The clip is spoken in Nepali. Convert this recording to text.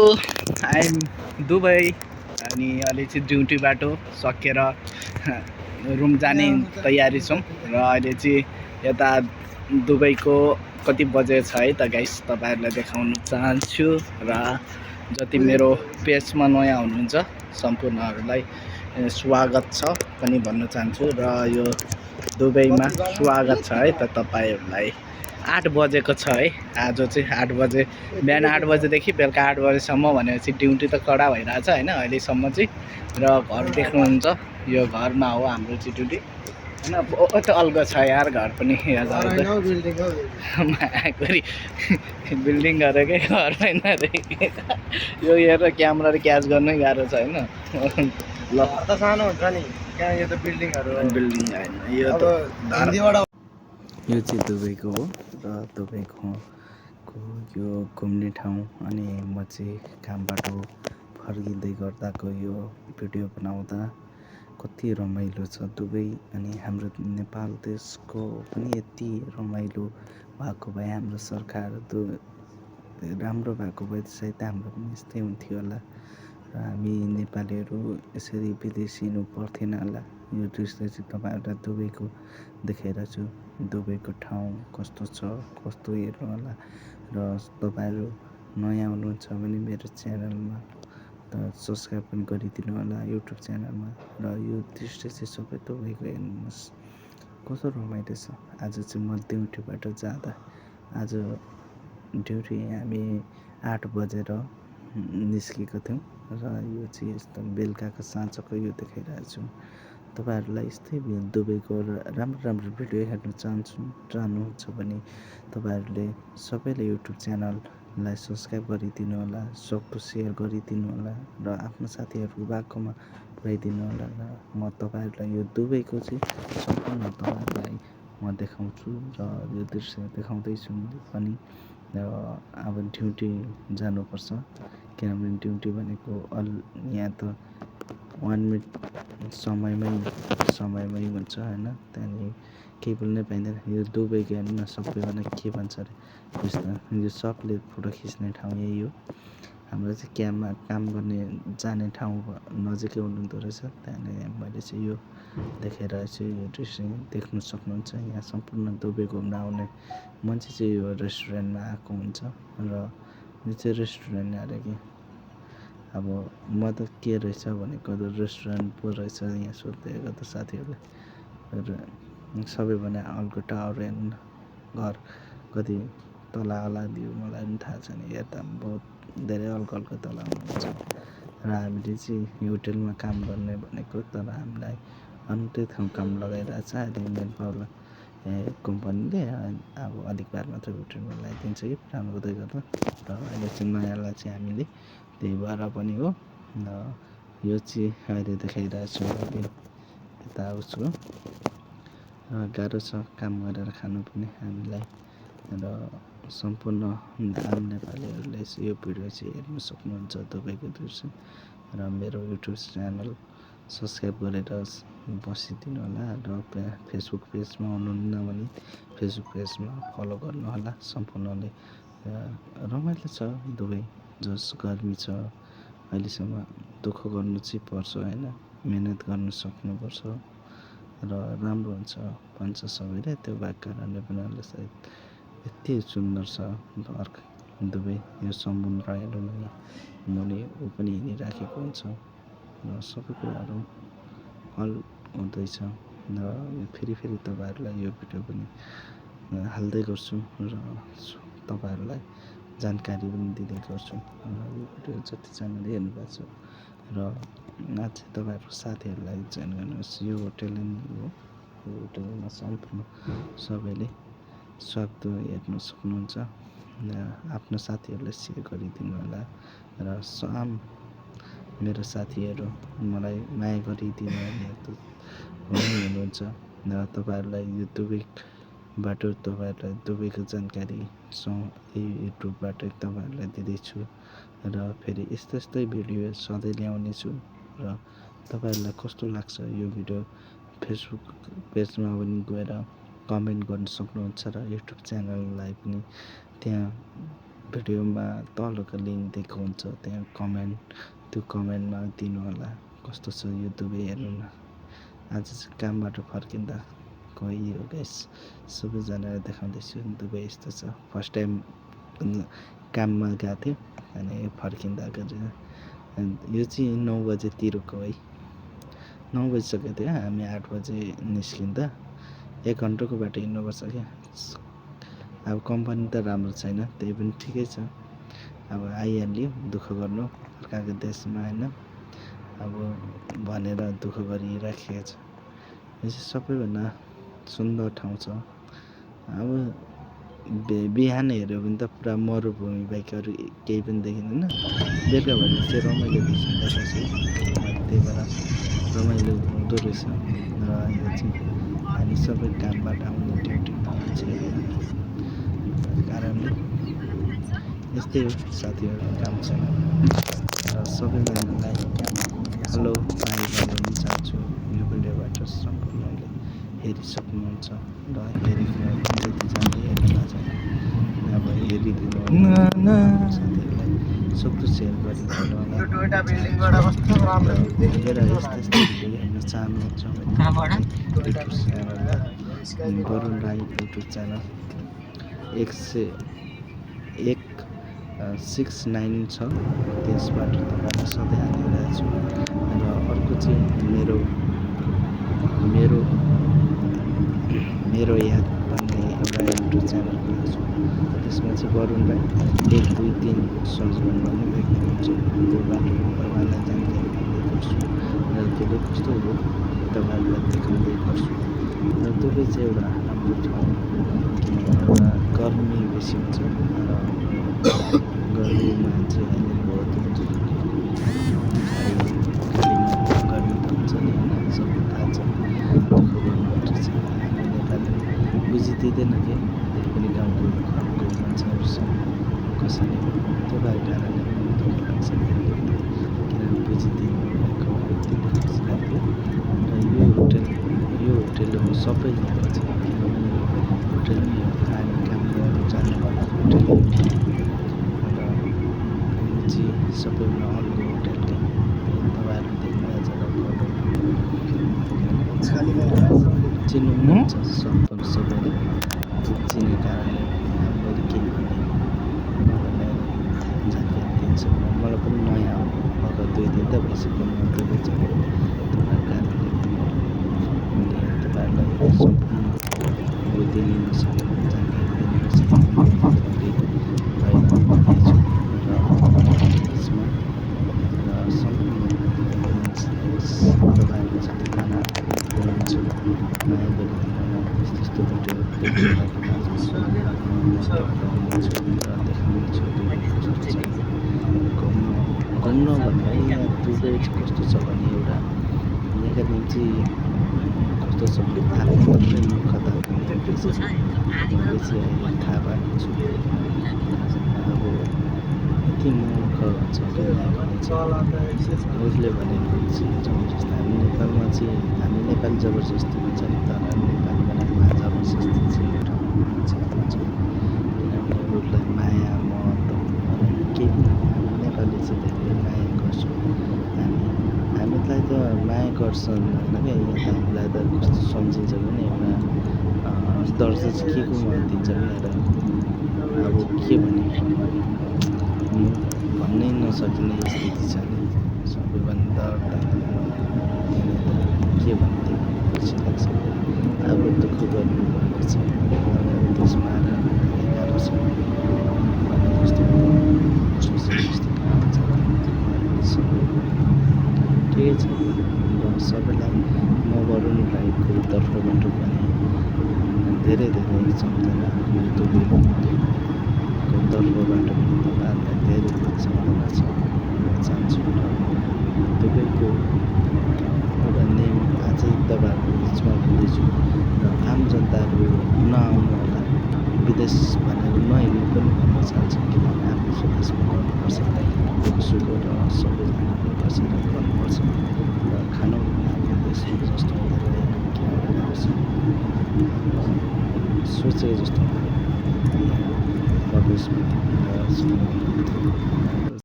आइएम दुबई अनि अहिले चाहिँ ड्युटीबाट सकेर रुम जाने तयारी छौँ र अहिले चाहिँ यता दुबईको कति बजे छ है त गाइस तपाईँहरूलाई देखाउन चाहन्छु र जति मेरो पेजमा नयाँ हुनुहुन्छ सम्पूर्णहरूलाई स्वागत छ पनि भन्न चाहन्छु र यो दुबईमा स्वागत छ है त तपाईँहरूलाई 8 बजेको छ है आज चाहिँ 8 बजे बिहान 8 बजेदेखि बेलुका 8 बजेसम्म भनेपछि ड्युटी त कडा भइरहेछ होइन अहिलेसम्म चाहिँ र घर देख्नुहुन्छ यो घरमा हो हाम्रो चाहिँ ड्युटी होइन बहुत अल्गो छ यार घर पनि बिल्डिङ गरेकै घर होइन यो हेरेर क्यामेराले क्याच गर्नै गाह्रो छ होइन ल सानो हुन्छ नि त्यहाँ यो त बिल्डिङहरू बिल्डिङ होइन यो त यो चाहिँ दुबईको हो र दुबईको यो घुम्ने ठाउँ अनि म चाहिँ कामबाट फर्किँदै गर्दाको यो भिडियो बनाउँदा कति रमाइलो छ दुबई अनि हाम्रो नेपाल देशको पनि यति रमाइलो भएको भए हाम्रो सरकार राम्रो भएको भए सायद हाम्रो पनि यस्तै हुन्थ्यो होला र हामी नेपालीहरू यसरी विदेशिनु पर्थेन होला यो दृश्य चाहिँ तपाईँहरूलाई दुबईको देखाइरहेको छु दुबईको ठाउँ कस्तो छ कस्तो हेर्नु होला र तपाईँहरू नयाँ हुनुहुन्छ भने मेरो च्यानलमा त सब्सक्राइब पनि गरिदिनु होला युट्युब च्यानलमा र यो दृश्य चाहिँ सबै दुबईको हेर्नुहोस् कस्तो रमाइलो छ आज चाहिँ म ड्युटीबाट जाँदा आज ड्युटी हामी 8 बजेर निस्केको थियौँ र यो चाहिँ यस्तो बेलुकाको साँझको यो देखाइरहेको छु तपाईँहरूलाई यस्तै दुबईको राम्रो राम्रो भिडियो हेर्न चाहनुहुन्छ भने तपाईँहरूले सबैले युट्युब च्यानललाई सब्सक्राइब गरिदिनु होला सक्दो सेयर गरिदिनु होला र आफ्नो साथीहरू भएकोमा पुऱ्याइदिनु होला र म तपाईँहरूलाई यो दुबईको चाहिँ सम्पूर्ण तपाईँहरूलाई म देखाउँछु र यो दृश्य देखाउँदैछु पनि र अब ड्युटी जानुपर्छ किनभने ड्युटी भनेको यहाँ त 1 मिनट समयमै हुन्छ होइन त्यहाँदेखि केही बोल्नै पाइँदैन यो दुबईको हेर्नु न सबैजना के भन्छ अरे बुझ्दा यो सबले फोटो खिच्ने ठाउँ यही हो हाम्रो चाहिँ काम गर्ने जाने ठाउँ नजिकै हुनुहुँदो रहेछ त्यहाँदेखि मैले चाहिँ यो देखाइरहेको छु यो दृश्य देख्नु सक्नुहुन्छ यहाँ सम्पूर्ण दुबई घुम्न आउने मान्छे चाहिँ यो रेस्टुरेन्टमा आएको हुन्छ र यो चाहिँ रेस्टुरेन्ट अरे कि अब म त के रहेछ भनेको त रेस्टुरेन्ट पो रहेछ यहाँ सोधेको त साथीहरूले र सबैभन्दा अल्गो टावर हेर्नु घर कति तला होला दियो मलाई पनि थाहा छैन यता बहुत धेरै अल्गो तला हुनुहुन्छ र हामीले चाहिँ यो होटेलमा काम गर्ने भनेको तर हामीलाई अन्य ठाउँ काम लगाइरहेको छ अहिले मेन पावर कम्पनीले अब अलिक बार मात्रै होटेलमा लगाइदिन्छ कि काम गर्दै गर्दा र अहिले चाहिँ नयाँलाई चाहिँ हामीले त्यही भएर पनि हो र यो चाहिँ अहिले देखाइरहेको छु अहिले यता आउँछु गाह्रो छ काम गरेर खानु पनि हामीलाई र सम्पूर्ण आम नेपालीहरूले चाहिँ यो भिडियो चाहिँ हेर्न सक्नुहुन्छ दुबईको दृश्य र मेरो युट्युब च्यानल सब्सक्राइब गरेर बसिदिनु होला र फेसबुक पेजमा हुनुहुन्न भने फेसबुक पेजमा फलो गर्नु होला सम्पूर्णले रमाइलो छ दुबई जस गर्मी छ अहिलेसम्म दुःख गर्नु चाहिँ पर्छ होइन मिहिनेत गर्नु सक्नुपर्छ र राम्रो हुन्छ भन्छ सबैले त्यो भएको कारणले पनि होला सायद यति सुन्दर छ अर्को दुबई यो समुद्र हेर्नु मुनि ऊ पनि हिँडिराखेको हुन्छ र सबै कुराहरू हल हुँदैछ र फेरि तपाईँहरूलाई यो भिडियो पनि हाल्दै गर्छु र तपाईँहरूलाई जानकारी पनि दिँदै गर्छु र यो भिडियो जतिजनाले हेर्नुभएको छ र आज तपाईँहरूको साथीहरूलाई जोइन गर्नुहोस् यो होटेल हो यो होटेलमा सम्पूर्ण सबैले सक्दो हेर्न सक्नुहुन्छ र आफ्नो साथीहरूलाई सेयर गरिदिनु होला र मेरो साथीहरू मलाई माया गरिदिनु हुनुहुन्छ र तपाईँहरूलाई यो दुबईबाट तपाईँहरूलाई दुबईको जानकारी युट्युबबाट तपाईँहरूलाई दिँदैछु र फेरि यस्तै भिडियो सधैँ ल्याउनेछु र तपाईँहरूलाई कस्तो लाग्छ यो भिडियो फेसबुक पेजमा पनि गएर कमेन्ट गर्न सक्नुहुन्छ र युट्युब च्यानललाई पनि त्यहाँ भिडियोमा तलको लिङ्क दिएको हुन्छ, त्यहाँ त्यो कमेन्टमा दिनु होला कस्तो छ यो दुबई हेर्नु न। आज चाहिँ कामबाट फर्किँदा गयो गाइस, सबैजनालाई देखाउँदैछु दुबई यस्तो छ। फर्स्ट टाइम काममा गएको थियो अनि फर्किँदा गरेर यो चाहिँ 9 बजेतिरको है, 9 बजिसकेको थियो। हामी 8 बजे निस्किँदा 1 घन्टाको बाटो हिँड्नुपर्छ क्या। अब कम्पनी त राम्रो छैन, त्यही पनि ठिकै छ। अब आइहाल्यो, दुःख गर्नु अर्काको देशमा होइन अब भनेर दुःख गरिराखेको छ। यो चाहिँ सबैभन्दा सुन्दर ठाउँ छ। अब बिहान हेऱ्यो भने त पुरा मरुभूमि बाहेक अरू केही पनि देखिँदैन। बेलुका भने चाहिँ रमाइलो देखिँदो रहेछ, त्यही भएर रमाइलो हुँदो रहेछ। र यो चाहिँ हामी सबै कामबाट आउने ड्युटीमा मान्छेहरू कारणले यस्तै हो साथीहरू, काम छैन। र सबैजनालाई हेलो बाई भन्न चाहन्छु। यो भिडियोबाट सम्पूर्णले हेरिसक्नुहुन्छ र हेरेको जतिजनाले हेर्न नचाहनु अब हेरिदिनु साथीहरूलाई सक्दो सेयर गरिदिनु होला। मेरा यस्ता भिडियो हेर्न चाहनुहुन्छ भने युट्युब च्यानललाई वरुण राई युट्युब च्यानल 169 छ, त्यसबाट तपाईँलाई सधैँ हालिरहेको छु। र अर्को चाहिँ मेरो याद भन्ने एउटा युट्युब च्यानल खोलेको छु, त्यसमा चाहिँ वरुण राई 1 2 3 सर्च गर्नु पनि भेट्नुहुन्छ। त्योबाट तपाईँलाई जानकारी दिँदै गर्छु र दुबई कस्तो हो तपाईँहरूलाई देखाउँदै गर्छु। र दुबई चाहिँ एउटा राम्रो ठाउँ, एउटा गर्मी बेसी हुन्छ र गर्मीमा चाहिँ अहिले बहुत हुन्छ, गर्मी त हुन्छ नि होइन, सबै थाहा छ। दुःख गर्नुपर्छ हामी नेपाली बुझिदिँदैन कि त्यही पनि गाउँको घरको मान्छेहरूसँग कसैले त्यो भएको कारणले दुःख लाग्छ किनभने बुझिदिनु भएको त्यति खुसी लाग्यो। र यो होटेल हो सबै यहाँको चाहिँ, किनभने यो होटेल नै हो हामी काम गरेर जानेवाला होटेल हो। र यो चाहिँ सबैभन्दा अर्को होटेल क्या, तपाईँहरू देख्न चिन्नुहुन्छ सबैले चिने कारणले मैले केही पनि नभने जानकारी दिन्छु। मलाई पनि नयाँ हो, भर्खर 2 दिन त भइसक्यो म दुबई चाहिँ, तपाईँको कारणले मैले तपाईँहरूलाई सम्पूर्ण दिनु नसकेको जानकारी दिनु नसकेको भइरहेछु। र यसमा र सम्पूर्ण तपाईँहरू सबैजना हुनुहुन्छ माया गरिदिनु होला। यस्तो भिडियो देखिरहेको लाजु र देखाउनेछु दुबई कस्तो छ। घुम्न भन्दा यहाँ दुबई चाहिँ कस्तो छ भने एउटा यहाँका निम्ति कस्तो छ भने आफ्नो मात्रै मूर्खता रहेछ, यो चाहिँ अहिले थाहा भएको छु। अब यति मूर्ख हुन्छ कि यहाँको मान्छे उसले भनेको चाहिँ जबरजस्ती। हामी नेपालमा चाहिँ हामी नेपाली जबरजस्ती भन्छ नि, तर नेपालीमा जबरजस्ती चाहिँ एउटा मान्छेको हुन्छ, किनभने उसलाई माया महत्त्व केही पनि हामी नेपाली चाहिँ धेरै माया गर्छौँ। हामीलाई त माया गर्छन् होइन क्या, यहाँ त हामीलाई त कस्तो सम्झिन्छ भने एउटा दर्जा चाहिँ के कोमा दिन्छ भनेर अब के भने भन्नै नसकिने स्थिति छ नि। सबैभन्दा के भन्ने खुसी लाग्छ। अब दुःख गर्नुपर्ने छ त्यसमा गाह्रो छ भने जस्तो जस्तो ठिकै छ। र सबैलाई म वरुण राईको तर्फबाट पनि धेरै धेरै सम्झना, दुबईको तर्फबाट पनि तपाईँहरूलाई धेरै धेरै सम्झना छ चाहन्छु। र दुबईको एउटा नेम अझै तपाईँहरूको बिचमा भन्दैछु र आम जनताहरू नआउनु होला, विदेश भनेर नहिँड्नु पनि भन्न चाहन्छु, किनभने आफ्नो स्वदेशमा गर्नुपर्छ, दुःख सुख र सबैजनाले बसेर गर्नुपर्छ। र खानु आफ्नो देशमा जस्तो हुँदैन किनभने सोचेको जस्तो प्रवेश मिटिङ र समूह थियो।